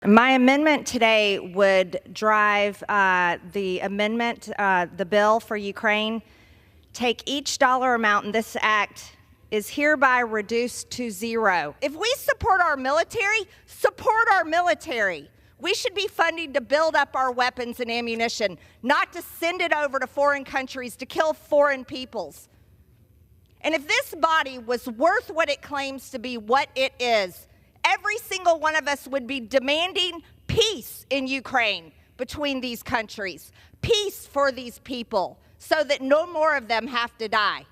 My amendment today would drive the bill for Ukraine, take each dollar amount in this act is hereby reduced to zero. If we support our military, support our military. We should be funding to build up our weapons and ammunition, not to send it over to foreign countries to kill foreign peoples. And if this body was worth what it claims to be, what it is, every single one of us would be demanding peace in Ukraine between these countries, peace for these people, so that no more of them have to die.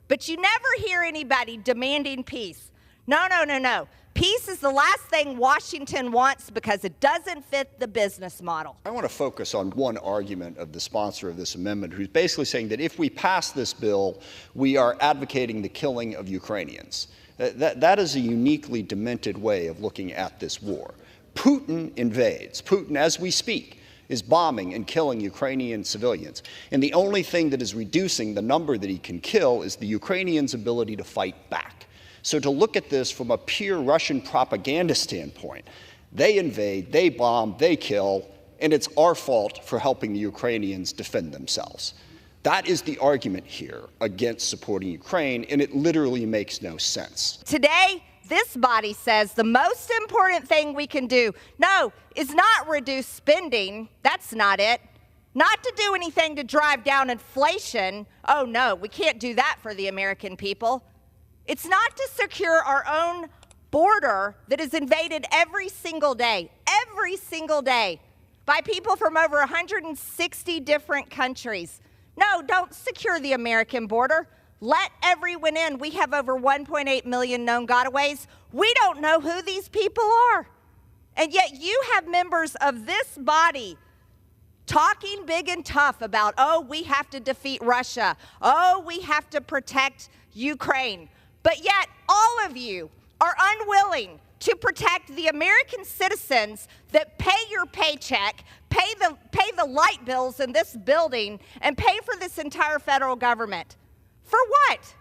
But you never hear anybody demanding peace. No, no, no, no. Peace is the last thing Washington wants because it doesn't fit the business model. I want to focus on one argument of the sponsor of this amendment, who's basically saying that if we pass this bill, we are advocating the killing of Ukrainians. That is a uniquely demented way of looking at this war. Putin invades. Putin, as we speak, is bombing and killing Ukrainian civilians. And the only thing that is reducing the number that he can kill is the Ukrainians' ability to fight back. So to look at this from a pure Russian propaganda standpoint, they invade, they bomb, they kill, and it's our fault for helping the Ukrainians defend themselves. That is the argument here against supporting Ukraine, and it literally makes no sense. Today, this body says the most important thing we can do, no, is not reduce spending. That's not it. Not to do anything to drive down inflation. Oh, no, we can't do that for the American people. It's not to secure our own border that is invaded every single day, by people from over 160 different countries. No, don't secure the American border. Let everyone in. We have over 1.8 million known gotaways. We don't know who these people are. And yet you have members of this body talking big and tough about, oh, we have to defeat Russia. Oh, we have to protect Ukraine. But yet all of you are unwilling to protect the American citizens that pay your paycheck, pay the light bills in this building, and pay for this entire federal government. For what?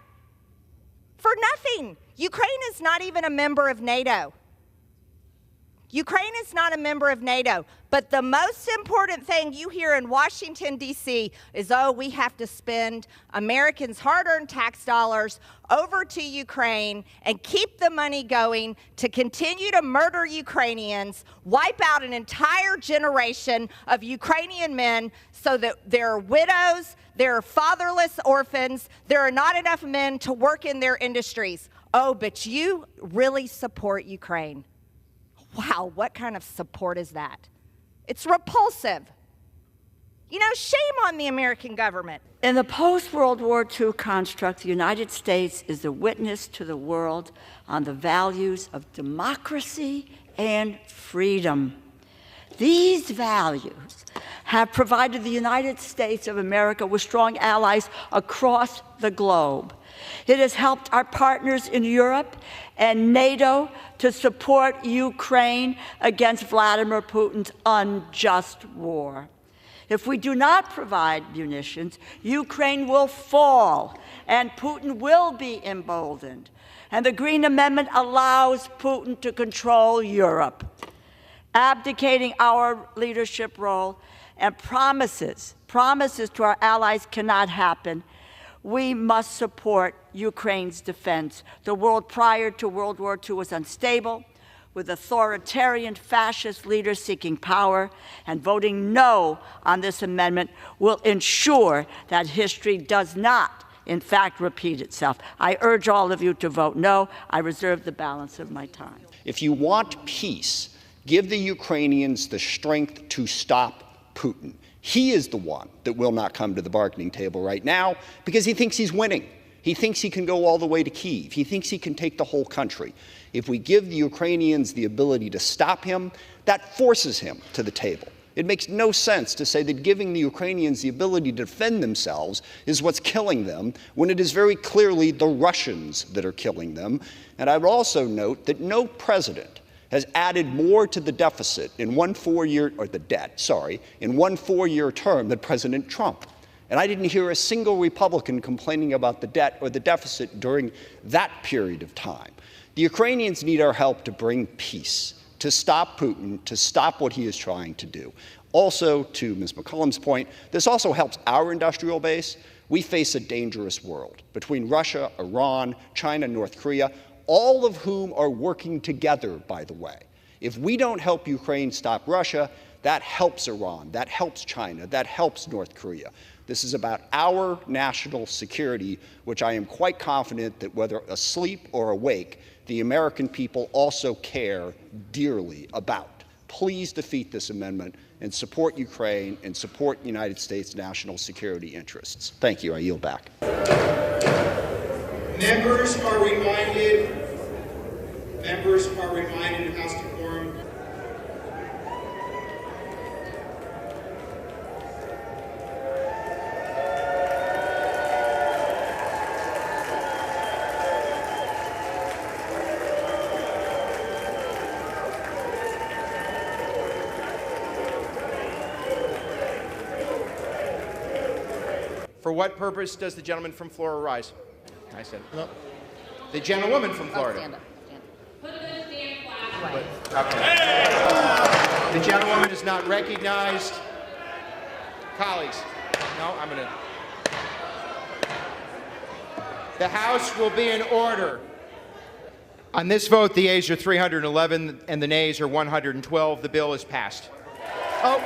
For nothing. Ukraine is not even a member of NATO. Ukraine is not a member of NATO. But the most important thing you hear in Washington, D.C. is, oh, we have to spend Americans' hard-earned tax dollars over to Ukraine and keep the money going to continue to murder Ukrainians, wipe out an entire generation of Ukrainian men so that there are widows, there are fatherless orphans, there are not enough men to work in their industries. Oh, but you really support Ukraine. Wow, what kind of support is that? It's repulsive. You know, shame on the American government. In the post-World War II construct, the United States is a witness to the world on the values of democracy and freedom. These values have provided the United States of America with strong allies across the globe. It has helped our partners in Europe and NATO to support Ukraine against Vladimir Putin's unjust war. If we do not provide munitions, Ukraine will fall and Putin will be emboldened. And the Green Amendment allows Putin to control Europe, abdicating our leadership role, and promises to our allies cannot happen. We must support Ukraine's defense. The world prior to World War II was unstable, with authoritarian fascist leaders seeking power, and voting no on this amendment will ensure that history does not, in fact, repeat itself. I urge all of you to vote no. I reserve the balance of my time. If you want peace, give the Ukrainians the strength to stop Putin. He is the one that will not come to the bargaining table right now because he thinks he's winning. He thinks he can go all the way to Kyiv. He thinks he can take the whole country. If we give the Ukrainians the ability to stop him, that forces him to the table. It makes no sense to say that giving the Ukrainians the ability to defend themselves is what's killing them, when it is very clearly the Russians that are killing them. And I would also note that no president has added more to the deficit in one 4-year, or the debt, sorry, in one 4-year term than President Trump. And I didn't hear a single Republican complaining about the debt or the deficit during that period of time. The Ukrainians need our help to bring peace, to stop Putin, to stop what he is trying to do. Also, to Ms. McCollum's point, this also helps our industrial base. We face a dangerous world between Russia, Iran, China, North Korea, all of whom are working together, by the way. If we don't help Ukraine stop Russia, that helps Iran, that helps China, that helps North Korea. This is about our national security, which I am quite confident that whether asleep or awake, the American people also care dearly about. Please defeat this amendment and support Ukraine and support United States national security interests. Thank you. I yield back. Members are reminded of House decorum. For what purpose does the gentleman from Florida rise? I said, no. The gentlewoman from Florida. Stand up. Put the stand flag away. Okay. The gentlewoman is not recognized. Colleagues, no, I'm going to. The House will be in order. On this vote, the ayes are 311 and the nays are 112. The bill is passed. Oh,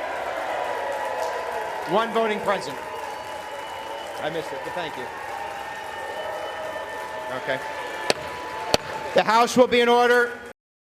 one voting present. I missed it, but thank you. Okay. The House will be in order.